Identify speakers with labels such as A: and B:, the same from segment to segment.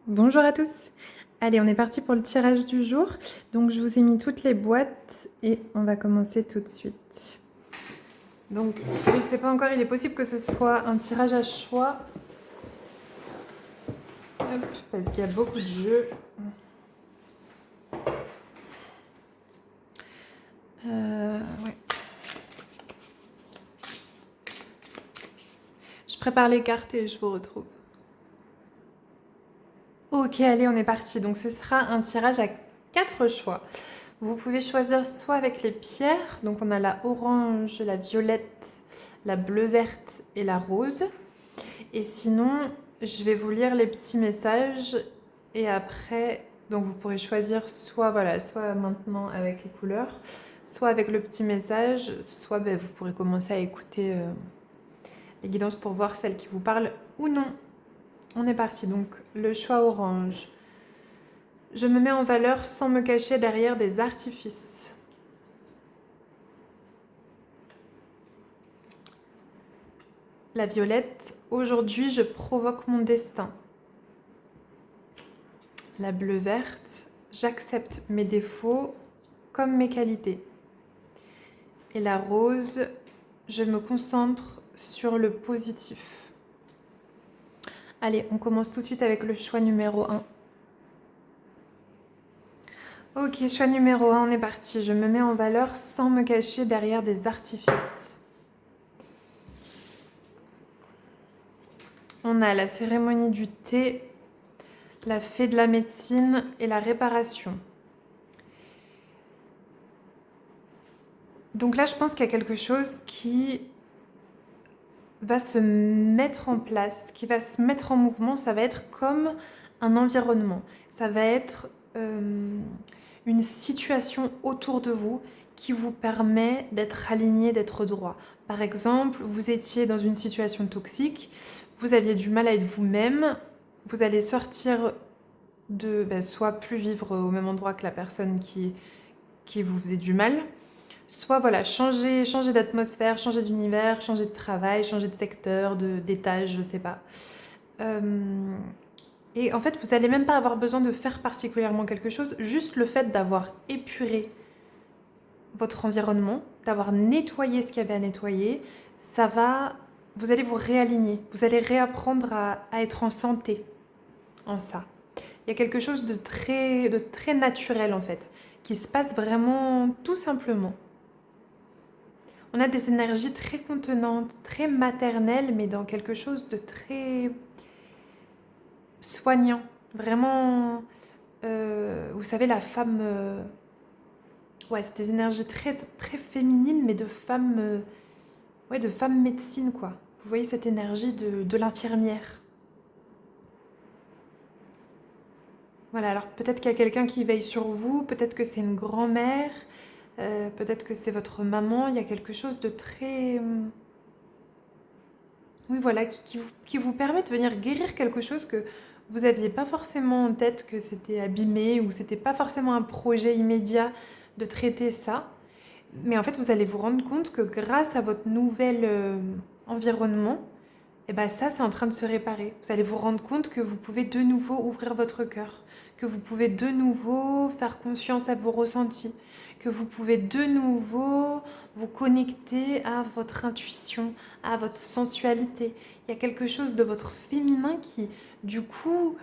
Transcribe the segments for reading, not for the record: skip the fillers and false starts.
A: Bonjour à tous. Allez, on est parti pour le tirage du jour. Donc, je vous ai mis toutes les boîtes et on va commencer tout de suite. Donc, je ne sais pas encore, il est possible que ce soit un tirage à choix. Hop, parce qu'il y a beaucoup de jeux. Ouais. Je prépare les cartes et je vous retrouve. Ok, allez, on est parti. Donc, ce sera un tirage à 4 choix. Vous pouvez choisir soit avec les pierres. Donc, on a la orange, la violette, la bleue verte et la rose. Et sinon, je vais vous lire les petits messages et après, donc vous pourrez choisir soit maintenant avec les couleurs, soit avec le petit message, soit vous pourrez commencer à écouter les guidances pour voir celles qui vous parlent ou non. On est parti, donc le choix orange. Je me mets en valeur sans me cacher derrière des artifices. La violette, aujourd'hui je provoque mon destin. La bleue verte, j'accepte mes défauts comme mes qualités. Et la rose, je me concentre sur le positif. Allez, on commence tout de suite avec le choix numéro 1. Ok, choix numéro 1, on est parti. Je me mets en valeur sans me cacher derrière des artifices. On a la cérémonie du thé, la fée de la médecine et la réparation. Donc là, je pense qu'il y a quelque chose qui va se mettre en place, qui va se mettre en mouvement. Ça va être comme un environnement. Ça va être une situation autour de vous qui vous permet d'être aligné, d'être droit. Par exemple, vous étiez dans une situation toxique, vous aviez du mal à être vous-même, vous allez sortir de soit plus vivre au même endroit que la personne qui vous faisait du mal, soit voilà, changer d'atmosphère, changer d'univers, changer de travail, changer de secteur, d'étage, je sais pas. Et en fait, vous n'allez même pas avoir besoin de faire particulièrement quelque chose, juste le fait d'avoir épuré votre environnement, d'avoir nettoyé ce qu'il y avait à nettoyer, vous allez vous réaligner, vous allez réapprendre à être en santé en ça. Il y a quelque chose de très naturel en fait, qui se passe vraiment tout simplement. On a des énergies très contenantes, très maternelles, mais dans quelque chose de très soignant. Vraiment, vous savez, la femme... ouais, c'est des énergies très féminines, mais de femme... ouais, de femme médecine, quoi. Vous voyez cette énergie de l'infirmière. Voilà, alors peut-être qu'il y a quelqu'un qui veille sur vous, peut-être que c'est une grand-mère, peut-être que c'est votre maman. Il y a quelque chose de très... oui, voilà, qui vous permet de venir guérir quelque chose que vous n'aviez pas forcément en tête, que c'était abîmé ou c'était pas forcément un projet immédiat de traiter ça. Mais en fait, vous allez vous rendre compte que grâce à votre nouvel environnement, et ben ça, c'est en train de se réparer. Vous allez vous rendre compte que vous pouvez de nouveau ouvrir votre cœur, que vous pouvez de nouveau faire confiance à vos ressentis, que vous pouvez de nouveau vous connecter à votre intuition, à votre sensualité. Il y a quelque chose de votre féminin qui, du coup,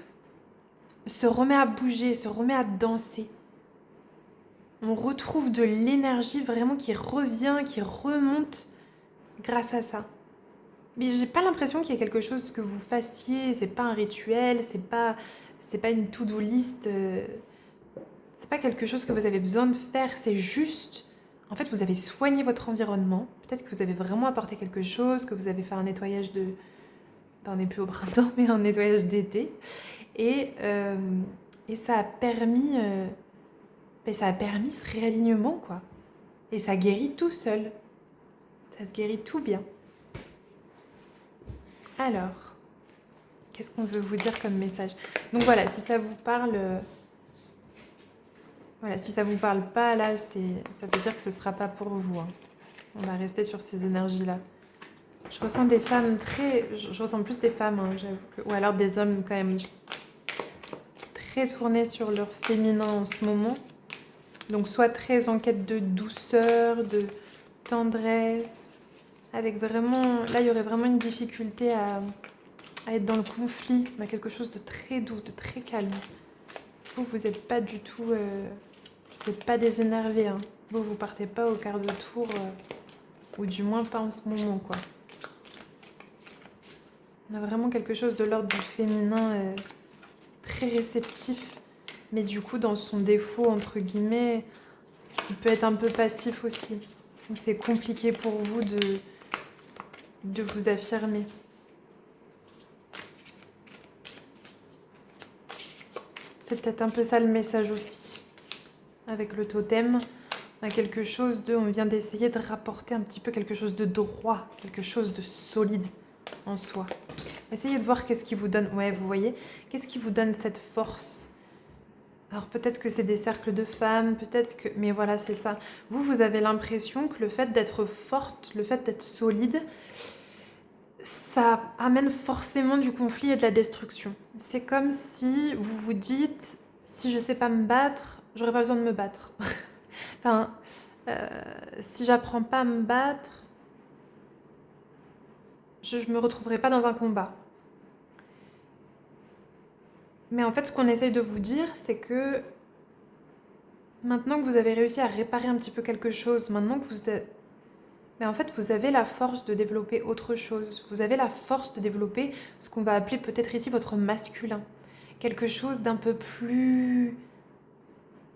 A: se remet à bouger, se remet à danser. On retrouve de l'énergie vraiment qui revient, qui remonte grâce à ça. Mais j'ai pas l'impression qu'il y ait quelque chose que vous fassiez, c'est pas un rituel, c'est pas une to-do list, c'est pas quelque chose que vous avez besoin de faire, c'est juste, en fait, vous avez soigné votre environnement, peut-être que vous avez vraiment apporté quelque chose, que vous avez fait un nettoyage de, on n'est plus au printemps, mais un nettoyage d'été, et, euh, et ça a permis ce réalignement, quoi. Et ça guérit tout seul, ça se guérit tout bien. Alors, qu'est-ce qu'on veut vous dire comme message? Donc voilà, si ça vous parle, voilà, si ça vous parle pas là, ça veut dire que ce sera pas pour vous, hein. On va rester sur ces énergies-là. Je ressens des femmes je ressens plus des femmes, hein, j'avoue ou alors des hommes quand même très tournés sur leur féminin en ce moment. Donc soit très en quête de douceur, de tendresse, avec vraiment... Là, il y aurait vraiment une difficulté à être dans le conflit, à quelque chose de très doux, de très calme. Vous n'êtes pas du tout... vous n'êtes pas désénervé, hein. Vous partez pas au quart de tour, ou du moins pas en ce moment, quoi. On a vraiment quelque chose de l'ordre du féminin très réceptif, mais du coup dans son défaut, entre guillemets, qui peut être un peu passif aussi. Donc c'est compliqué pour vous de vous affirmer. C'est peut-être un peu ça le message aussi. Avec le totem, on a quelque chose de... On vient d'essayer de rapporter un petit peu quelque chose de droit, quelque chose de solide en soi. Essayez de voir qu'est-ce qui vous donne... Ouais, vous voyez, qu'est-ce qui vous donne cette force? Alors peut-être que c'est des cercles de femmes, peut-être que... Mais voilà, c'est ça. Vous avez l'impression que le fait d'être forte, le fait d'être solide, ça amène forcément du conflit et de la destruction. C'est comme si vous vous dites, si je sais pas me battre, j'aurais pas besoin de me battre. Enfin, si j'apprends pas à me battre, je me retrouverai pas dans un combat. Mais en fait, ce qu'on essaye de vous dire, c'est que maintenant que vous avez réussi à réparer un petit peu quelque chose, maintenant que vous êtes... Mais en fait, vous avez la force de développer autre chose. Vous avez la force de développer ce qu'on va appeler peut-être ici votre masculin. Quelque chose d'un peu plus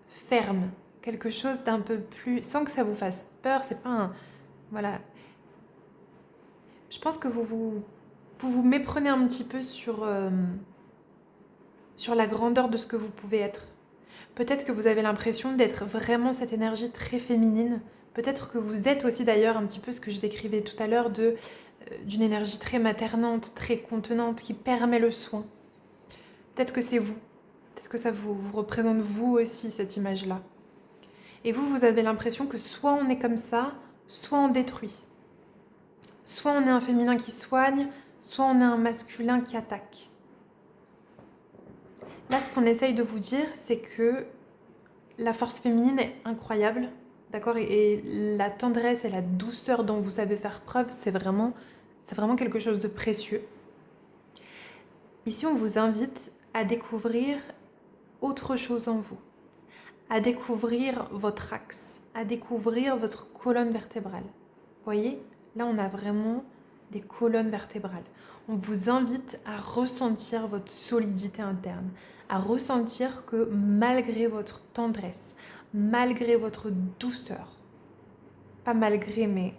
A: ferme. Quelque chose d'un peu plus... Sans que ça vous fasse peur, c'est pas un... Voilà. Je pense que vous méprenez un petit peu sur la grandeur de ce que vous pouvez être. Peut-être que vous avez l'impression d'être vraiment cette énergie très féminine. Peut-être que vous êtes aussi d'ailleurs un petit peu ce que je décrivais tout à l'heure d'une énergie très maternante, très contenante, qui permet le soin. Peut-être que c'est vous. Peut-être que ça vous représente vous aussi, cette image-là. Et vous avez l'impression que soit on est comme ça, soit on détruit. Soit on est un féminin qui soigne, soit on est un masculin qui attaque. Là, ce qu'on essaye de vous dire, c'est que la force féminine est incroyable, d'accord, et la tendresse et la douceur dont vous savez faire preuve, c'est vraiment quelque chose de précieux. Ici, on vous invite à découvrir autre chose en vous, à découvrir votre axe, à découvrir votre colonne vertébrale. Vous voyez, là, on a vraiment des colonnes vertébrales. On vous invite à ressentir votre solidité interne, à ressentir que malgré votre tendresse, malgré votre douceur, pas malgré, mais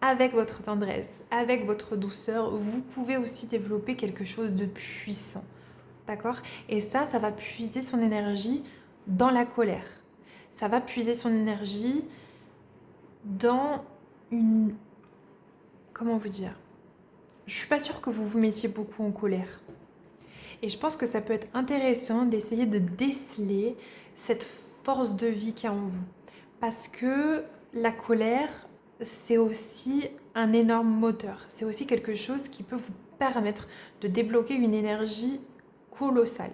A: avec votre tendresse, avec votre douceur, vous pouvez aussi développer quelque chose de puissant. D'accord? Et ça va puiser son énergie dans la colère. Ça va puiser son énergie dans une... Comment vous dire? Je suis pas sûre que vous vous mettiez beaucoup en colère. Et je pense que ça peut être intéressant d'essayer de déceler cette force de vie qu'il y a en vous. Parce que la colère, c'est aussi un énorme moteur. C'est aussi quelque chose qui peut vous permettre de débloquer une énergie colossale.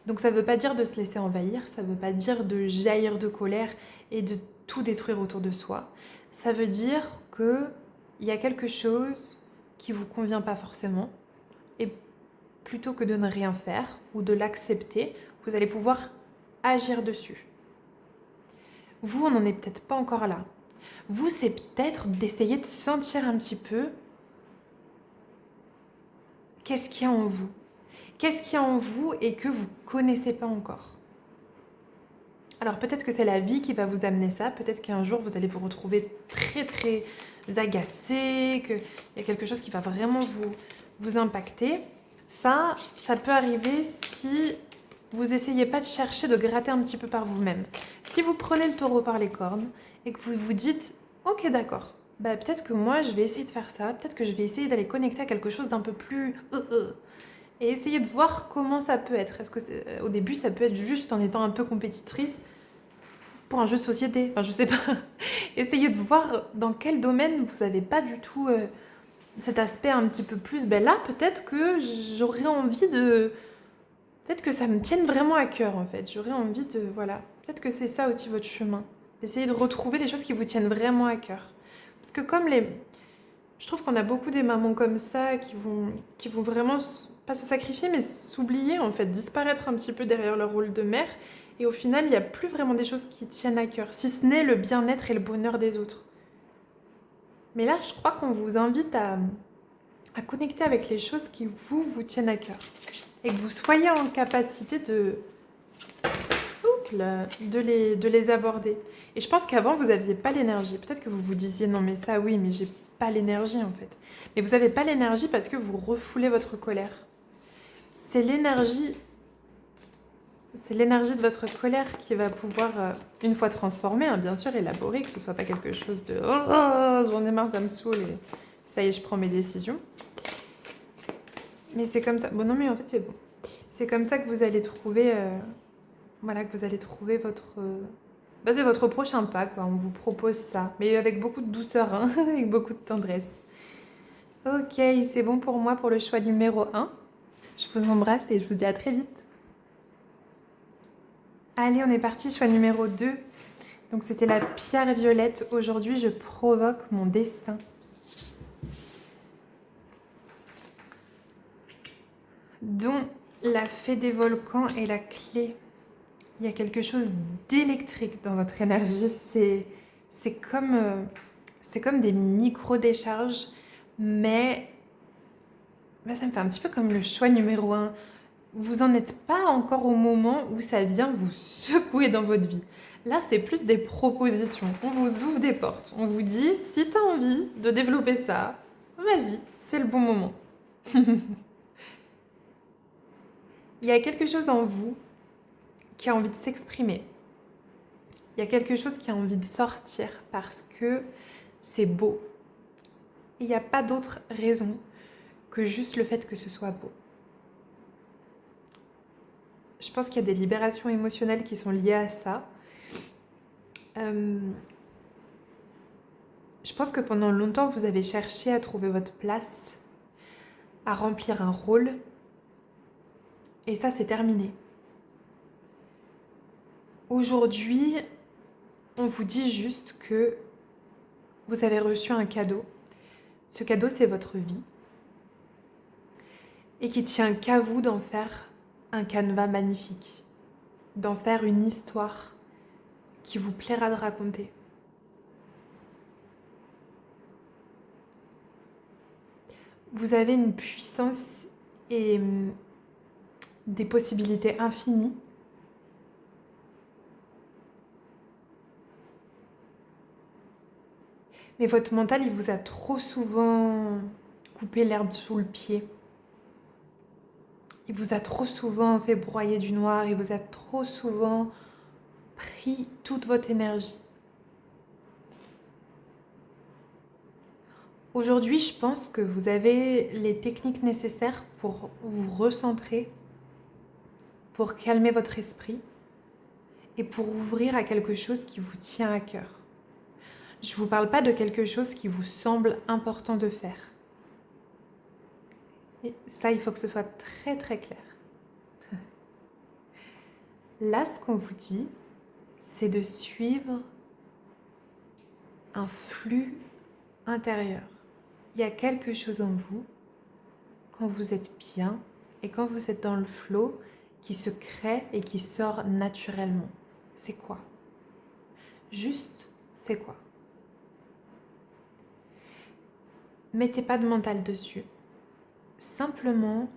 A: Donc ça ne veut pas dire de se laisser envahir, ça ne veut pas dire de jaillir de colère et de tout détruire autour de soi. Ça veut dire qu'il y a quelque chose qui ne vous convient pas forcément, et plutôt que de ne rien faire ou de l'accepter, vous allez pouvoir agir dessus. Vous, on n'en est peut-être pas encore là. Vous, c'est peut-être d'essayer de sentir un petit peu qu'est-ce qu'il y a en vous. Qu'est-ce qu'il y a en vous et que vous ne connaissez pas encore. Alors peut-être que c'est la vie qui va vous amener ça, peut-être qu'un jour vous allez vous retrouver très très agacé, qu'il y a quelque chose qui va vraiment vous impacter. Ça peut arriver si vous essayez pas de chercher de gratter un petit peu par vous-même. Si vous prenez le taureau par les cornes et que vous vous dites « Ok, d'accord, peut-être que moi je vais essayer de faire ça, peut-être que je vais essayer d'aller connecter à quelque chose d'un peu plus... Et essayer de voir comment ça peut être. Est-ce que au début ça peut être juste en étant un peu compétitrice pour un jeu de société, enfin je sais pas. Essayez de voir dans quel domaine vous n'avez pas du tout cet aspect un petit peu plus. Là peut-être que j'aurais envie Peut-être que ça me tienne vraiment à cœur en fait. J'aurais envie de... Voilà. Peut-être que c'est ça aussi votre chemin. D'essayer de retrouver les choses qui vous tiennent vraiment à cœur. Parce que comme les... Je trouve qu'on a beaucoup des mamans comme ça qui vont vraiment, pas se sacrifier, mais s'oublier en fait, disparaître un petit peu derrière leur rôle de mère. Et au final, il n'y a plus vraiment des choses qui tiennent à cœur, si ce n'est le bien-être et le bonheur des autres. Mais là, je crois qu'on vous invite à connecter avec les choses qui vous tiennent à cœur. Et que vous soyez en capacité de les aborder. Et je pense qu'avant, vous n'aviez pas l'énergie. Peut-être que vous vous disiez, non mais ça oui, mais j'ai pas l'énergie en fait. Mais vous n'avez pas l'énergie parce que vous refoulez votre colère. C'est l'énergie de votre colère qui va pouvoir, une fois transformée, hein, bien sûr, élaborée, que ce soit pas quelque chose de oh, j'en ai marre, ça me saoule et ça y est, je prends mes décisions. Mais c'est comme ça. Bon, non, mais en fait, c'est bon. C'est comme ça que vous allez trouver, voilà, que vous allez trouver votre, bah, c'est votre prochain pas, quoi. On vous propose ça, mais avec beaucoup de douceur, hein, avec beaucoup de tendresse. Ok, c'est bon pour moi pour le choix numéro 1. Je vous embrasse et je vous dis à très vite. Allez, on est parti, choix numéro 2. Donc c'était la pierre violette. Aujourd'hui, je provoque mon destin. Dont la fée des volcans est la clé. Il y a quelque chose d'électrique dans votre énergie. C'est comme des micro-décharges, mais ça me fait un petit peu comme le choix numéro 1. Vous n'en êtes pas encore au moment où ça vient vous secouer dans votre vie. Là, c'est plus des propositions. On vous ouvre des portes. On vous dit, si tu as envie de développer ça, vas-y, c'est le bon moment. Il y a quelque chose en vous qui a envie de s'exprimer. Il y a quelque chose qui a envie de sortir parce que c'est beau. Il n'y a pas d'autre raison que juste le fait que ce soit beau. Je pense qu'il y a des libérations émotionnelles qui sont liées à ça. Je pense que pendant longtemps, vous avez cherché à trouver votre place, à remplir un rôle. Et ça, c'est terminé. Aujourd'hui, on vous dit juste que vous avez reçu un cadeau. Ce cadeau, c'est votre vie. Et qui tient qu'à vous d'en faire un canevas magnifique. D'en faire une histoire qui vous plaira de raconter. Vous avez une puissance et des possibilités infinies. Mais votre mental, il vous a trop souvent coupé l'herbe sous le pied. Il vous a trop souvent fait broyer du noir. Il vous a trop souvent pris toute votre énergie. Aujourd'hui, je pense que vous avez les techniques nécessaires pour vous recentrer, pour calmer votre esprit et pour ouvrir à quelque chose qui vous tient à cœur. Je ne vous parle pas de quelque chose qui vous semble important de faire. Et ça, il faut que ce soit très très clair. Là, ce qu'on vous dit, c'est de suivre un flux intérieur. Il y a quelque chose en vous, quand vous êtes bien et quand vous êtes dans le flow, qui se crée et qui sort naturellement. C'est quoi? Juste, c'est quoi? Mettez pas de mental dessus. Simplement,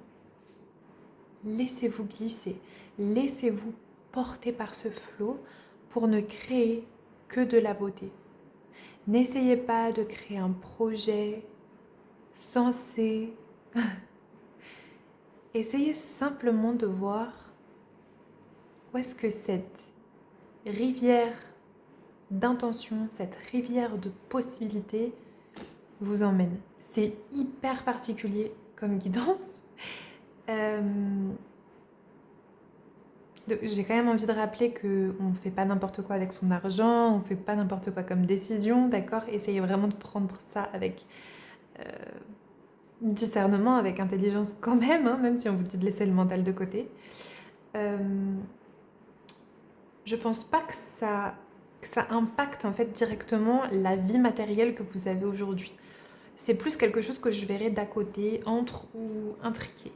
A: laissez-vous glisser. Laissez-vous porter par ce flow pour ne créer que de la beauté. N'essayez pas de créer un projet censé. Essayez simplement de voir où est-ce que cette rivière d'intention, cette rivière de possibilités vous emmène. C'est hyper particulier comme guidance. J'ai quand même envie de rappeler qu'on ne fait pas n'importe quoi avec son argent, on ne fait pas n'importe quoi comme décision, d'accord? Essayez vraiment de prendre ça avec discernement, avec intelligence quand même, hein, même si on vous dit de laisser le mental de côté. Euh, je pense pas que ça impacte en fait directement la vie matérielle que vous avez aujourd'hui. C'est plus quelque chose que je verrais d'à côté, entre ou intriqué.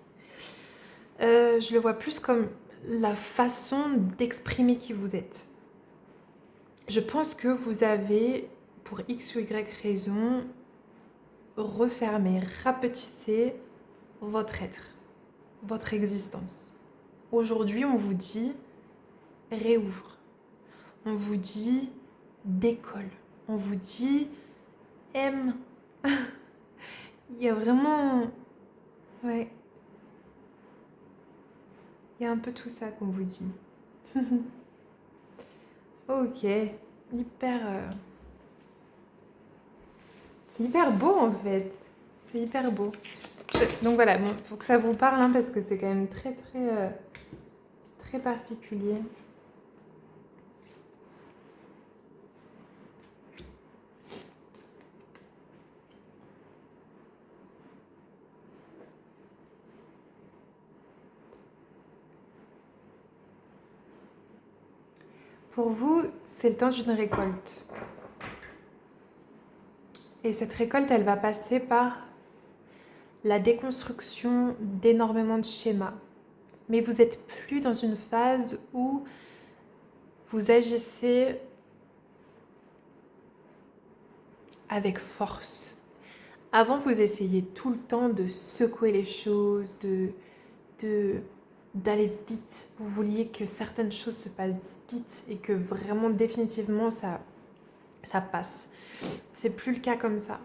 A: Je le vois plus comme la façon d'exprimer qui vous êtes. Je pense que vous avez, pour X ou Y raison, refermé, rapetissé votre être, votre existence. Aujourd'hui, on vous dit réouvre. On vous dit décolle. On vous dit aime. Il y a vraiment... Ouais. Il y a un peu tout ça qu'on vous dit. Ok. Hyper... C'est hyper beau en fait. C'est hyper beau. Donc voilà, bon, faut que ça vous parle hein, parce que c'est quand même très particulier. Pour vous, c'est le temps d'une récolte. Et cette récolte, elle va passer par la déconstruction d'énormément de schémas. Mais vous n'êtes plus dans une phase où vous agissez avec force. Avant, vous essayiez tout le temps de secouer les choses, d'aller vite. Vous vouliez que certaines choses se passent vite et que vraiment définitivement ça passe. C'est plus le cas comme ça.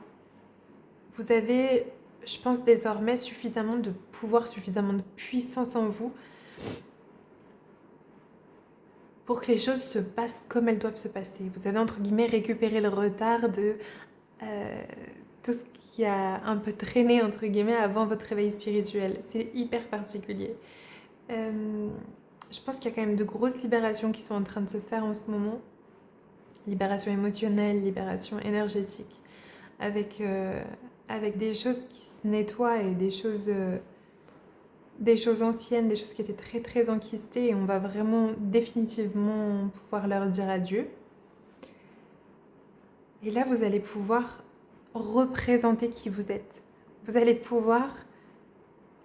A: Vous avez, je pense désormais, suffisamment de pouvoir, suffisamment de puissance en vous pour que les choses se passent comme elles doivent se passer. Vous avez entre guillemets récupéré le retard de tout ce qui a un peu traîné entre guillemets avant votre réveil spirituel. C'est hyper particulier. Je pense qu'il y a quand même de grosses libérations qui sont en train de se faire en ce moment. Libération émotionnelle, libération énergétique. Avec des choses qui se nettoient et des choses anciennes, des choses qui étaient très enquistées et on va vraiment définitivement pouvoir leur dire adieu. Et là, vous allez pouvoir représenter qui vous êtes. Vous allez pouvoir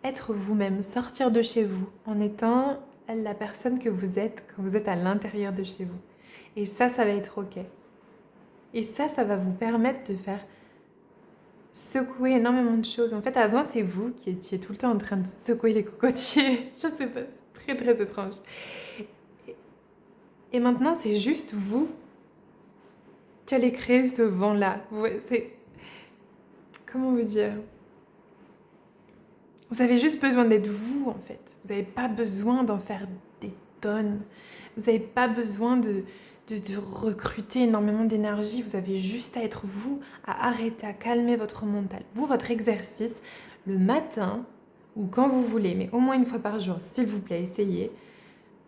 A: être vous-même, sortir de chez vous en étant la personne que vous êtes quand vous êtes à l'intérieur de chez vous. Et ça va être ok. Et ça va vous permettre de faire secouer énormément de choses. En fait, avant, c'est vous qui étiez tout le temps en train de secouer les cocotiers. Je sais pas, c'est très étrange. Et maintenant, c'est juste vous qui allez créer ce vent-là. C'est... Comment vous dire ? Vous avez juste besoin d'être vous, en fait. Vous n'avez pas besoin d'en faire des tonnes. Vous n'avez pas besoin de recruter énormément d'énergie. Vous avez juste à être vous, à arrêter, à calmer votre mental. Vous, votre exercice, le matin ou quand vous voulez, mais au moins une fois par jour, s'il vous plaît, essayez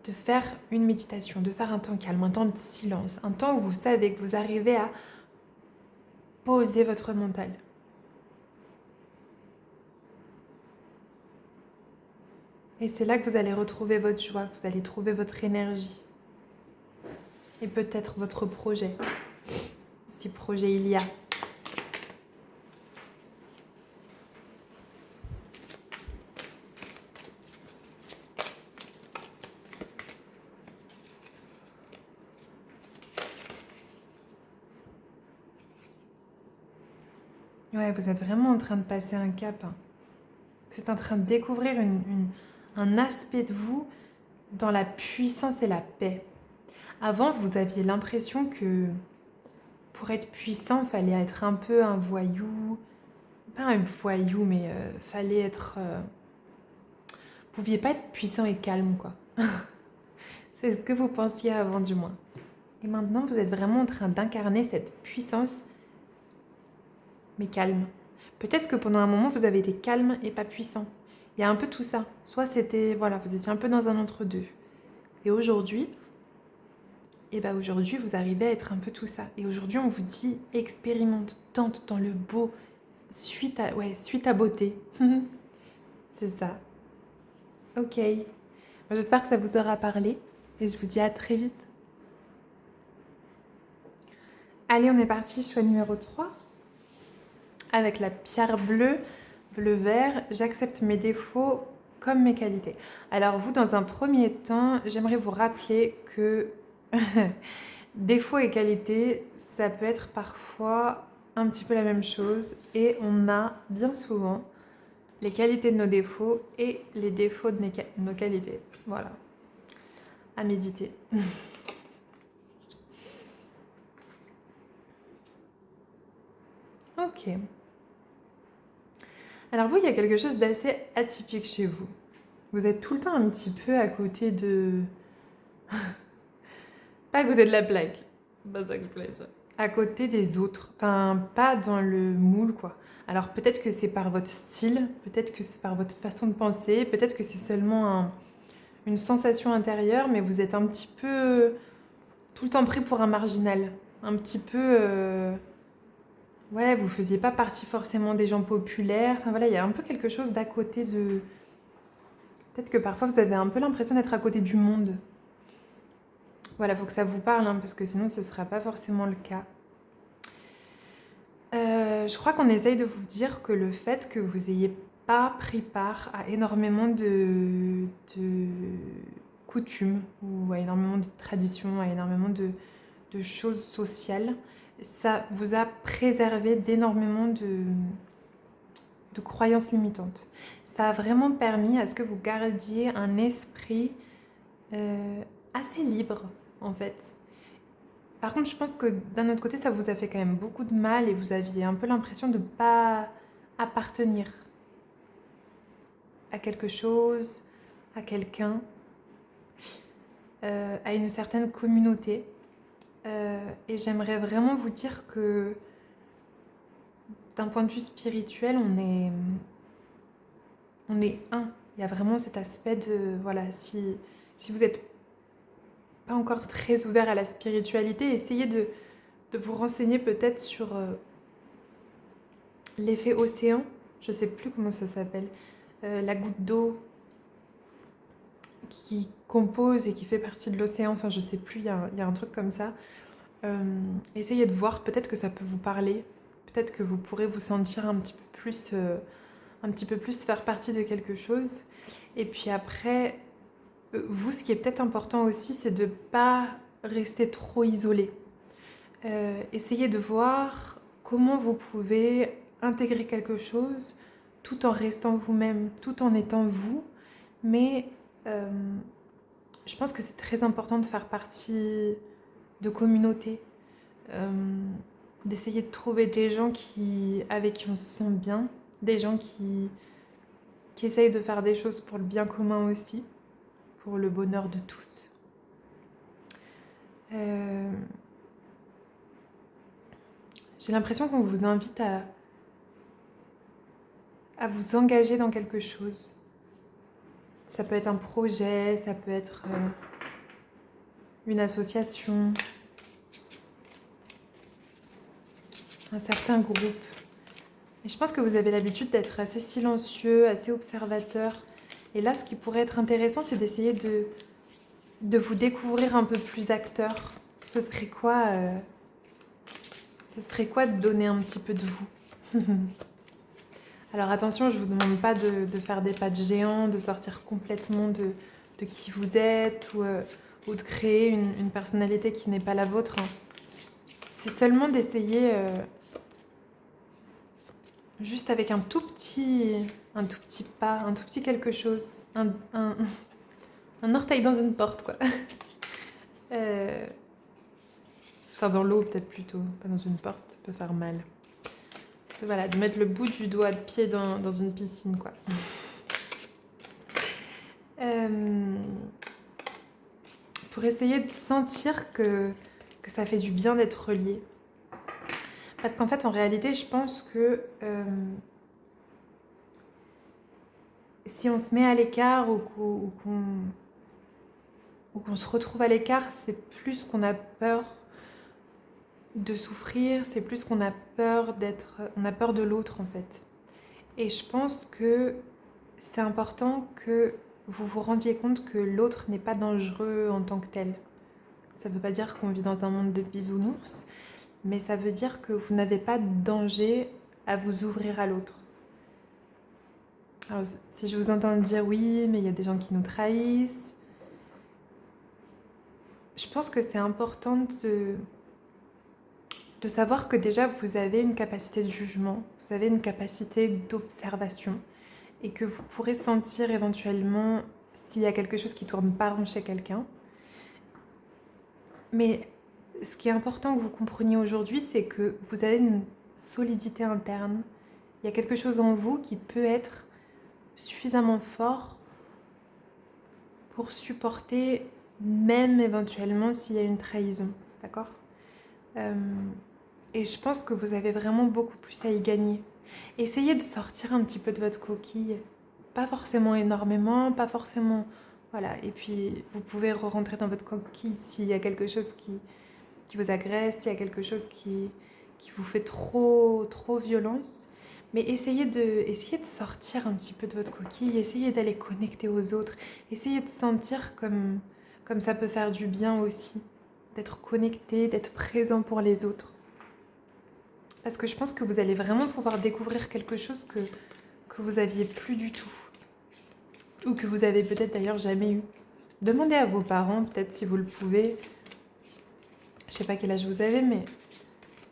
A: de faire une méditation, de faire un temps calme, un temps de silence, un temps où vous savez que vous arrivez à poser votre mental. Et c'est là que vous allez retrouver votre joie, que vous allez trouver votre énergie. Et peut-être votre projet, si projet il y a. Ouais, vous êtes vraiment en train de passer un cap. Hein. Vous êtes en train de découvrir un aspect de vous dans la puissance et la paix. Avant, vous aviez l'impression que pour être puissant, il fallait être un peu un voyou. Pas un voyou, mais fallait être... Vous pouviez pas être puissant et calme, quoi. C'est ce que vous pensiez avant, du moins. Et maintenant, vous êtes vraiment en train d'incarner cette puissance, mais calme. Peut-être que pendant un moment, vous avez été calme et pas puissant. Il y a un peu tout ça. Soit c'était... Voilà, vous étiez un peu dans un entre-deux. Et aujourd'hui... Et bien aujourd'hui, vous arrivez à être un peu tout ça. Et aujourd'hui, on vous dit expérimente, tente dans le beau, suite à beauté. C'est ça. Ok. J'espère que ça vous aura parlé et je vous dis à très vite. Allez, on est parti, choix numéro 3. Avec la pierre bleue, bleu-vert, j'accepte mes défauts comme mes qualités. Alors vous, dans un premier temps, j'aimerais vous rappeler que défauts et qualités, ça peut être parfois un petit peu la même chose et on a bien souvent les qualités de nos défauts et les défauts de nos qualités. Voilà, à méditer. Ok. Alors vous, il y a quelque chose d'assez atypique chez vous. Vous êtes tout le temps un petit peu à côté de... Pas à côté de la plaque. Pas ça que je voulais dire. À côté des autres. Enfin, pas dans le moule, quoi. Alors peut-être que c'est par votre style, peut-être que c'est par votre façon de penser, peut-être que c'est seulement une sensation intérieure, mais vous êtes un petit peu tout le temps pris pour un marginal. Un petit peu... Ouais, vous faisiez pas partie forcément des gens populaires. Enfin voilà, il y a un peu quelque chose d'à côté de... Peut-être que parfois vous avez un peu l'impression d'être à côté du monde. Voilà, il faut que ça vous parle, hein, parce que sinon ce ne sera pas forcément le cas. Je crois qu'on essaye de vous dire que le fait que vous n'ayez pas pris part à énormément de coutumes, ou à énormément de traditions, à énormément de choses sociales, ça vous a préservé d'énormément de croyances limitantes. Ça a vraiment permis à ce que vous gardiez un esprit assez libre, en fait. Par contre, je pense que d'un autre côté, ça vous a fait quand même beaucoup de mal et vous aviez un peu l'impression de ne pas appartenir à quelque chose, à quelqu'un, à une certaine communauté. Et j'aimerais vraiment vous dire que d'un point de vue spirituel, on est un. Il y a vraiment cet aspect de, voilà, si vous n'êtes pas encore très ouvert à la spiritualité, essayez de vous renseigner peut-être sur l'effet océan. Je ne sais plus comment ça s'appelle. La goutte d'eau qui compose et qui fait partie de l'océan. Enfin, je ne sais plus, il y a un truc comme ça. Essayez de voir, peut-être que ça peut vous parler. Peut-être que vous pourrez vous sentir un petit peu plus faire partie de quelque chose. Et puis après, vous, ce qui est peut-être important aussi, c'est de ne pas rester trop isolé. Essayez de voir comment vous pouvez intégrer quelque chose tout en restant vous-même, tout en étant vous. Mais je pense que c'est très important de faire partie de communautés, d'essayer de trouver des gens avec qui on se sent bien, des gens qui essayent de faire des choses pour le bien commun aussi, pour le bonheur de tous. J'ai l'impression qu'on vous invite à vous engager dans quelque chose. Ça peut être un projet, ça peut être une association, un certain groupe. Et je pense que vous avez l'habitude d'être assez silencieux, assez observateur. Et là, ce qui pourrait être intéressant, c'est d'essayer de vous découvrir un peu plus acteur. Ce serait quoi de donner un petit peu de vous? Alors attention, je ne vous demande pas de faire des pas de géant, de sortir complètement de qui vous êtes ou de créer une personnalité qui n'est pas la vôtre. C'est seulement d'essayer, juste avec un tout petit pas, un tout petit quelque chose, un orteil dans une porte, quoi. Enfin, dans l'eau peut-être plutôt, pas dans une porte, ça peut faire mal. Voilà, de mettre le bout du doigt de pied dans une piscine, quoi. Pour essayer de sentir que ça fait du bien d'être relié. Parce qu'en fait, en réalité, je pense que si on se met à l'écart ou qu'on se retrouve à l'écart, c'est plus qu'on a peur de souffrir, c'est plus qu'on a peur on a peur de l'autre en fait. Et je pense que c'est important que vous vous rendiez compte que l'autre n'est pas dangereux en tant que tel. Ça ne veut pas dire qu'on vit dans un monde de bisounours, mais ça veut dire que vous n'avez pas de danger à vous ouvrir à l'autre. Alors, si je vous entends dire oui, mais il y a des gens qui nous trahissent, je pense que c'est important de savoir que déjà vous avez une capacité de jugement, vous avez une capacité d'observation et que vous pourrez sentir éventuellement s'il y a quelque chose qui tourne pas rond chez quelqu'un. Mais ce qui est important que vous compreniez aujourd'hui, c'est que vous avez une solidité interne. Il y a quelque chose en vous qui peut être suffisamment fort pour supporter même éventuellement s'il y a une trahison, d'accord? Et je pense que vous avez vraiment beaucoup plus à y gagner. Essayez de sortir un petit peu de votre coquille. Pas forcément énormément, pas forcément... Voilà, et puis vous pouvez re-rentrer dans votre coquille s'il y a quelque chose qui vous agresse, s'il y a quelque chose qui vous fait trop violence. Mais essayez de sortir un petit peu de votre coquille, essayez d'aller connecter aux autres, essayez de sentir comme ça peut faire du bien aussi, d'être connecté, d'être présent pour les autres. Parce que je pense que vous allez vraiment pouvoir découvrir quelque chose que vous aviez plus du tout. Ou que vous avez peut-être d'ailleurs jamais eu. Demandez à vos parents, peut-être si vous le pouvez. Je sais pas quel âge vous avez, mais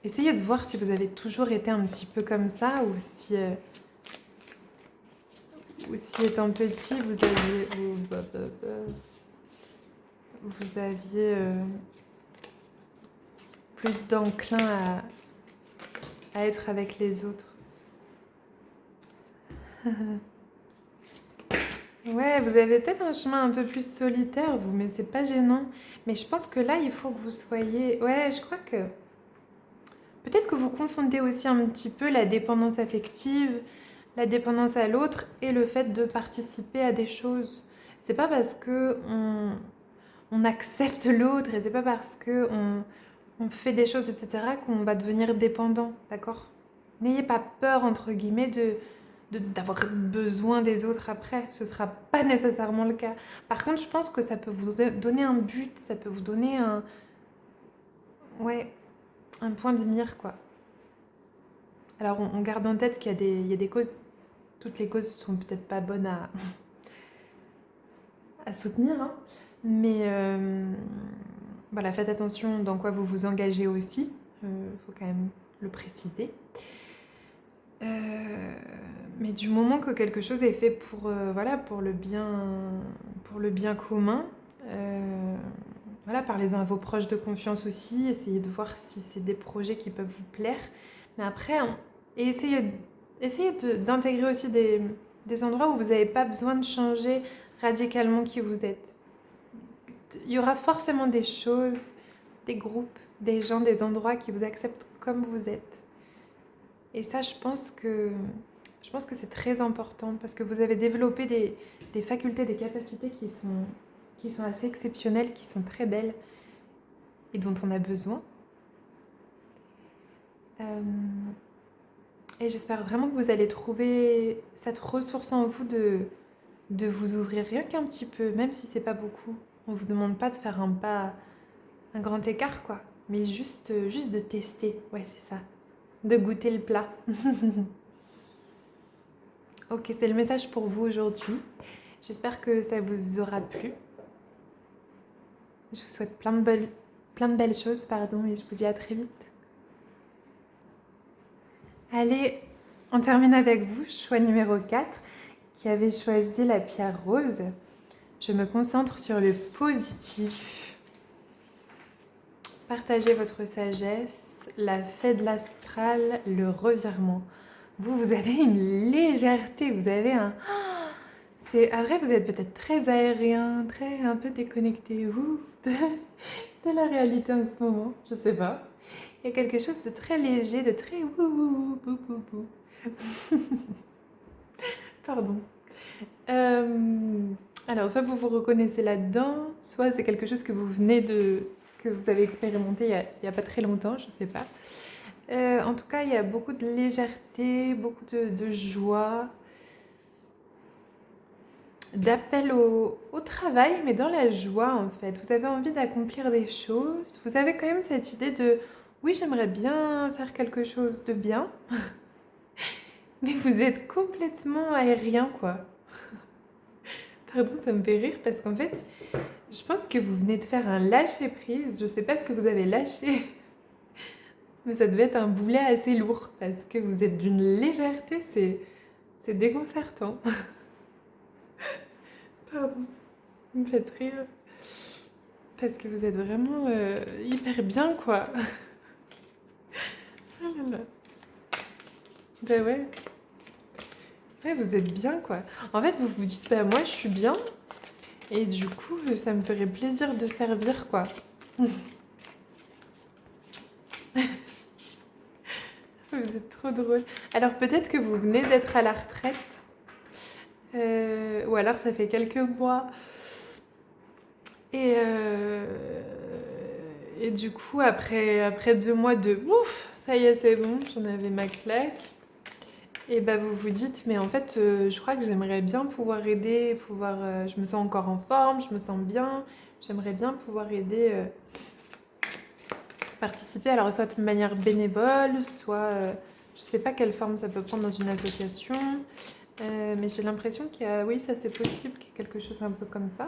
A: essayez de voir si vous avez toujours été un petit peu comme ça ou si étant petit, vous aviez plus d'enclin à être avec les autres. Ouais, vous avez peut-être un chemin un peu plus solitaire, vous, mais c'est pas gênant. Mais je pense que là, il faut que vous soyez... Ouais, je crois que... Peut-être que vous confondez aussi un petit peu la dépendance affective, la dépendance à l'autre et le fait de participer à des choses. C'est pas parce que on accepte l'autre et c'est pas parce que on fait des choses, etc., qu'on va devenir dépendant, d'accord? N'ayez pas peur, entre guillemets, d'avoir besoin des autres après. Ce sera pas nécessairement le cas. Par contre, je pense que ça peut vous donner un but, ça peut vous donner ouais, un point de mire, quoi. Alors, on garde en tête qu'il y a des causes. Toutes les causes sont peut-être pas bonnes à soutenir, hein. Mais voilà, faites attention dans quoi vous vous engagez aussi. Faut quand même le préciser. Mais du moment que quelque chose est fait voilà, pour le bien commun, voilà, parlez-en à vos proches de confiance aussi, essayez de voir si c'est des projets qui peuvent vous plaire. Mais après, et essayez d'intégrer aussi des endroits où vous n'avez pas besoin de changer radicalement qui vous êtes. Il y aura forcément des choses, des groupes, des gens, des endroits qui vous acceptent comme vous êtes. Et ça, je pense que c'est très important parce que vous avez développé des facultés, des capacités qui sont assez exceptionnelles, qui sont très belles et dont on a besoin. Et j'espère vraiment que vous allez trouver cette ressource en vous de vous ouvrir rien qu'un petit peu, même si c'est pas beaucoup. On vous demande pas de faire un grand écart, quoi, mais juste de tester. Ouais, c'est ça. De goûter le plat. Ok, c'est le message pour vous aujourd'hui. J'espère que ça vous aura plu. Je vous souhaite plein de belles choses, pardon, et je vous dis à très vite. Allez, on termine avec vous, choix numéro 4, qui avait choisi la pierre rose. Je me concentre sur le positif. Partagez votre sagesse, la fée de l'astral, le revirement. Vous avez une légèreté, vous avez après, vous êtes peut-être très aérien, un peu déconnecté de la réalité en ce moment, je sais pas. Il y a quelque chose de très léger, de très Pardon. Alors, soit vous vous reconnaissez là-dedans, soit c'est quelque chose que vous venez que vous avez expérimenté il y a pas très longtemps, je sais pas. En tout cas, il y a beaucoup de légèreté, beaucoup de joie, d'appel au travail, mais dans la joie en fait. Vous avez envie d'accomplir des choses. Vous avez quand même cette idée de oui, j'aimerais bien faire quelque chose de bien, mais vous êtes complètement aérien quoi. Pardon, ça me fait rire parce qu'en fait, je pense que vous venez de faire un lâcher prise. Je sais pas ce que vous avez lâché, mais ça devait être un boulet assez lourd parce que vous êtes d'une légèreté, c'est déconcertant. Pardon, vous me faites rire. Parce que vous êtes vraiment hyper bien, quoi. Oh là là. Bah ouais. Ouais, vous êtes bien, quoi. En fait, vous vous dites, bah moi, je suis bien. Et du coup, ça me ferait plaisir de servir, quoi. Vous êtes trop drôle. Alors, peut-être que vous venez d'être à la retraite. Ou alors, ça fait quelques mois. Et, euh, et du coup, après 2 mois de ouf, ça y est, c'est bon, j'en avais ma claque. Et bah vous vous dites, mais en fait, je crois que j'aimerais bien pouvoir aider, je me sens encore en forme, je me sens bien, j'aimerais bien pouvoir aider, participer, alors soit de manière bénévole, soit, je sais pas quelle forme ça peut prendre dans une association, mais j'ai l'impression qu'il y a, oui, ça c'est possible, qu'il y ait quelque chose un peu comme ça.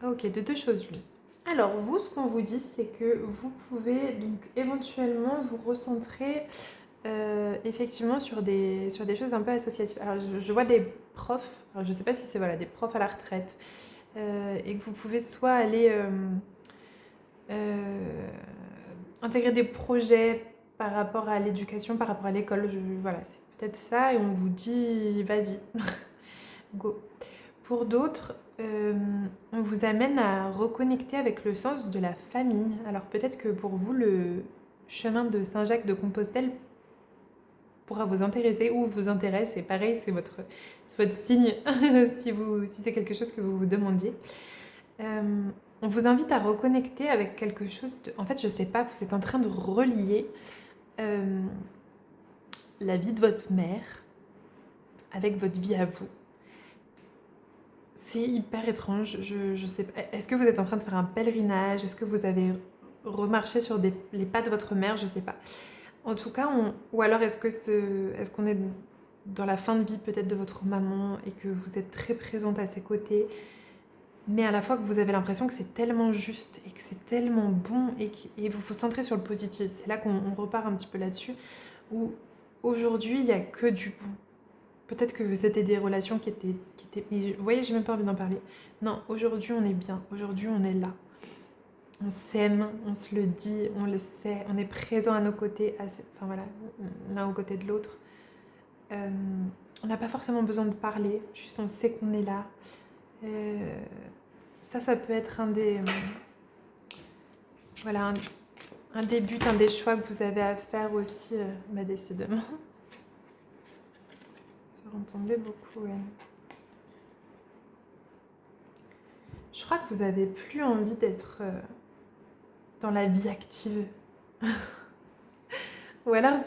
A: Ok, de deux choses l'une. Alors vous, ce qu'on vous dit, c'est que vous pouvez donc éventuellement vous recentrer effectivement sur des choses un peu associatives. Alors je vois des profs, alors je ne sais pas si c'est voilà, des profs à la retraite, et que vous pouvez soit aller euh, intégrer des projets par rapport à l'éducation, par rapport à l'école. Voilà, c'est peut-être ça, et on vous dit vas-y, go. Pour d'autres, on vous amène à reconnecter avec le sens de la famille. Alors peut-être que pour vous, le chemin de Saint-Jacques-de-Compostelle pourra vous intéresser ou vous intéresse. Et pareil, c'est votre signe si c'est quelque chose que vous vous demandiez. On vous invite à reconnecter avec quelque chose de... En fait, je sais pas, vous êtes en train de relier euh, la vie de votre mère avec votre vie à vous. C'est hyper étrange. Je sais pas. Est-ce que vous êtes en train de faire un pèlerinage? Est-ce que vous avez remarché sur les pas de votre mère? Je sais pas. En tout cas, ou alors est-ce qu'on est dans la fin de vie peut-être de votre maman et que vous êtes très présente à ses côtés, mais à la fois que vous avez l'impression que c'est tellement juste et que c'est tellement bon et vous vous centrez sur le positif. C'est là qu'on repart un petit peu là-dessus, où aujourd'hui, il n'y a que du bon. Peut-être que c'était des relations mais vous voyez, j'ai même pas envie d'en parler. Non, aujourd'hui, on est bien. Aujourd'hui, on est là. On s'aime, on se le dit, on le sait, on est présent à nos côtés, enfin voilà, l'un aux côtés de l'autre. On n'a pas forcément besoin de parler, juste on sait qu'on est là. Ça peut être voilà, un des buts, un des choix que vous avez à faire aussi, décidément. Ça entendait beaucoup, ouais. Je crois que vous avez plus envie d'être dans la vie active. Ou alors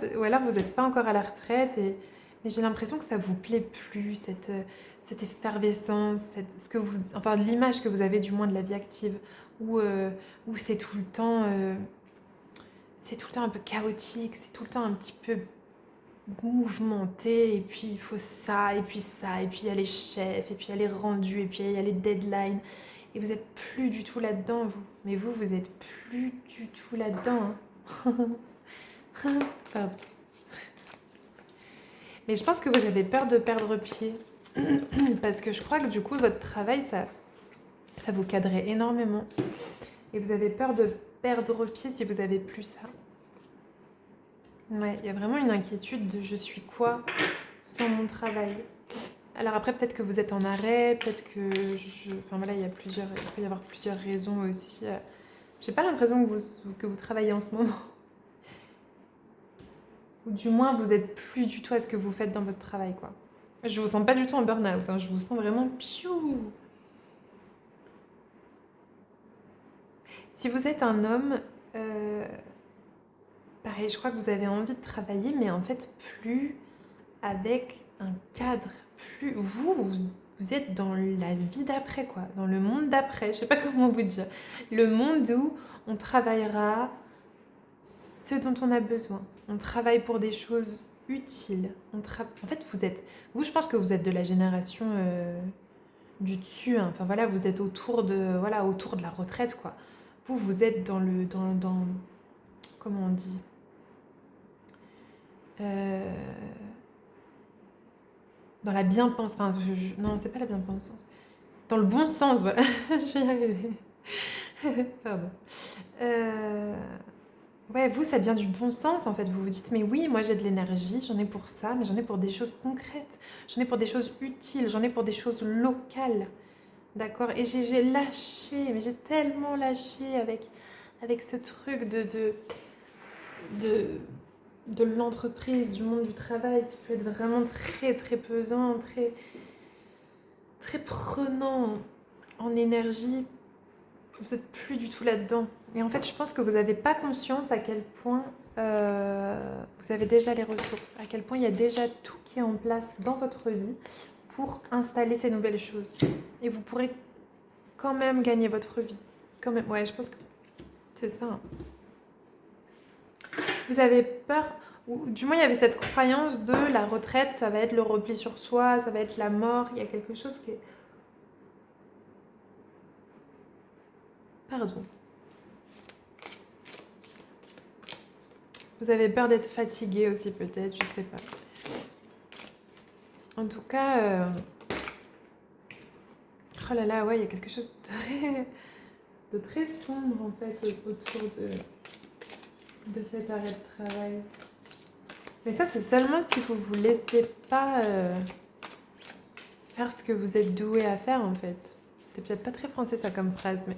A: vous n'êtes pas encore à la retraite, mais j'ai l'impression que ça vous plaît plus, cette effervescence, enfin l'image que vous avez du moins de la vie active, où c'est tout le temps un peu chaotique, c'est tout le temps un petit peu mouvementé, et puis il faut ça, et puis ça, et puis il y a les chefs, et puis il y a les rendus, et puis il y a les deadlines, et vous n'êtes plus du tout là-dedans, vous. Mais vous êtes plus du tout là-dedans, hein. Pardon. Mais je pense que vous avez peur de perdre pied. Parce que je crois que du coup, votre travail, ça vous cadrait énormément. Et vous avez peur de perdre pied si vous avez plus ça. Ouais, il y a vraiment une inquiétude de je suis quoi sans mon travail. Alors après, peut-être que vous êtes en arrêt, peut-être que enfin voilà, il peut y avoir plusieurs raisons aussi. J'ai pas l'impression que vous travaillez en ce moment. Ou du moins, vous êtes plus du tout à ce que vous faites dans votre travail, quoi. Je vous sens pas du tout en burn-out, hein. Je vous sens vraiment piou. Si vous êtes un homme, euh, pareil, je crois que vous avez envie de travailler, mais en fait, plus avec un cadre, plus vous êtes dans la vie d'après, quoi, dans le monde d'après, je sais pas comment vous dire. Le monde où on travaillera ce dont on a besoin. On travaille pour des choses utiles. En fait, vous, je pense que vous êtes de la génération du dessus, hein. Enfin voilà, vous êtes autour de la retraite, quoi. Vous êtes dans comment on dit, Euh, dans la bien-pensance. Enfin, non, c'est pas la bien-pensance. Dans le bon sens, voilà. Je vais y arriver. Pardon. Euh, Ouais, vous, ça devient du bon sens en fait. Vous vous dites, mais oui, moi j'ai de l'énergie, j'en ai pour ça, mais j'en ai pour des choses concrètes, j'en ai pour des choses utiles, j'en ai pour des choses locales. D'accord. Et j'ai lâché, mais j'ai tellement lâché avec ce truc de, de l'entreprise, du monde du travail qui peut être vraiment très très pesant, très, très prenant en énergie. Vous n'êtes plus du tout là-dedans. Et en fait, je pense que vous n'avez pas conscience à quel point vous avez déjà les ressources, à quel point il y a déjà tout qui est en place dans votre vie pour installer ces nouvelles choses. Et vous pourrez quand même gagner votre vie. Quand même, ouais, je pense que c'est ça, hein. Vous avez peur, ou du moins il y avait cette croyance de la retraite, ça va être le repli sur soi, ça va être la mort. Il y a quelque chose qui est... Pardon. Vous avez peur d'être fatigué aussi peut-être, je sais pas. En tout cas, oh là là, ouais, il y a quelque chose de très sombre en fait autour de cet arrêt de travail. Mais ça, c'est seulement si vous vous laissez pas faire ce que vous êtes doué à faire en fait. C'était peut-être pas très français ça comme phrase, mais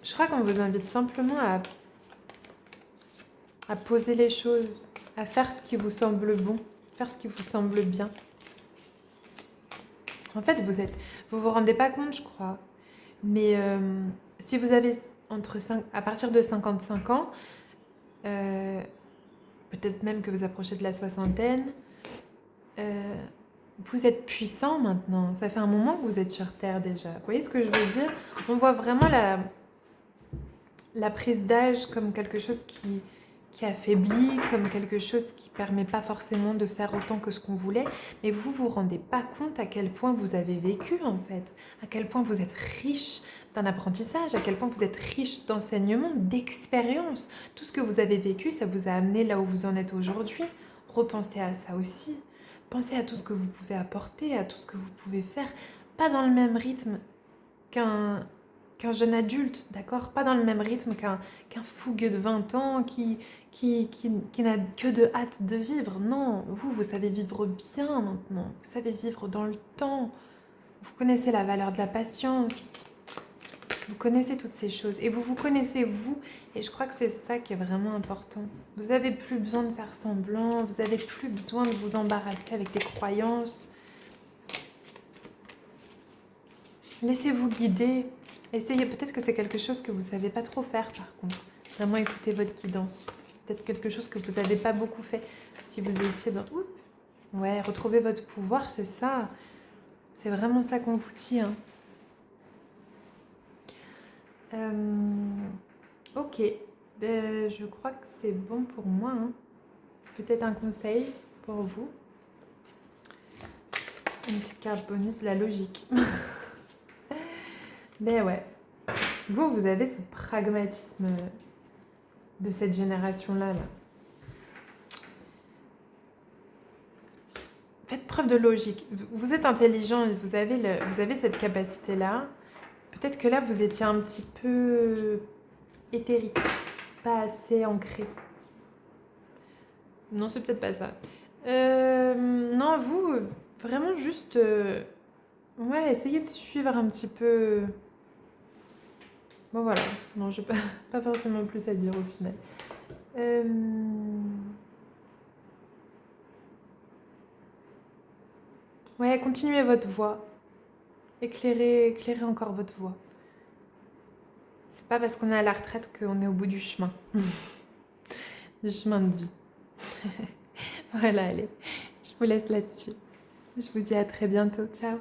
A: je crois qu'on vous invite simplement à poser les choses, à faire ce qui vous semble bon, faire ce qui vous semble bien. En fait, vous vous rendez pas compte, je crois. Mais si vous avez à partir de 55 ans, euh, peut-être même que vous approchez de la soixantaine, euh, vous êtes puissant maintenant. Ça fait un moment que vous êtes sur Terre déjà. Vous voyez ce que je veux dire? On voit vraiment la prise d'âge comme quelque chose qui affaiblit, comme quelque chose qui ne permet pas forcément de faire autant que ce qu'on voulait. Mais vous vous rendez pas compte à quel point vous avez vécu en fait, à quel point vous êtes riche d'un apprentissage, à quel point vous êtes riche d'enseignement, d'expérience. Tout ce que vous avez vécu, ça vous a amené là où vous en êtes aujourd'hui. Repensez à ça aussi. Pensez à tout ce que vous pouvez apporter, à tout ce que vous pouvez faire. Pas dans le même rythme qu'un jeune adulte, d'accord? Pas dans le même rythme qu'un fougueux de 20 ans qui n'a que de hâte de vivre. Non, vous savez vivre bien maintenant. Vous savez vivre dans le temps. Vous connaissez la valeur de la patience. Vous connaissez toutes ces choses. Et vous vous connaissez vous. Et je crois que c'est ça qui est vraiment important. Vous n'avez plus besoin de faire semblant. Vous n'avez plus besoin de vous embarrasser avec des croyances. Laissez-vous guider. Essayez, peut-être que c'est quelque chose que vous ne savez pas trop faire par contre. Vraiment écoutez votre guidance. C'est peut-être quelque chose que vous n'avez pas beaucoup fait. Si vous étiez dans... Oups. Ouais, retrouver votre pouvoir, c'est ça. C'est vraiment ça qu'on vous dit, hein. Ok. Ben, je crois que c'est bon pour moi, hein. Peut-être un conseil pour vous. Une petite carte bonus, la logique. Ben ouais. Vous avez ce pragmatisme de cette génération-là. Là. Faites preuve de logique. Vous êtes intelligent et vous avez cette capacité-là. Peut-être que là, vous étiez un petit peu éthérique, pas assez ancré. Non, c'est peut-être pas ça. Non, vous, vraiment juste... ouais, essayez de suivre un petit peu... Bon, voilà. Non, je n'ai pas forcément plus à dire au final. Ouais, continuez votre voix. Éclairez encore votre voix. C'est pas parce qu'on est à la retraite qu'on est au bout du chemin. Du chemin de vie. Voilà, allez. Je vous laisse là-dessus. Je vous dis à très bientôt. Ciao.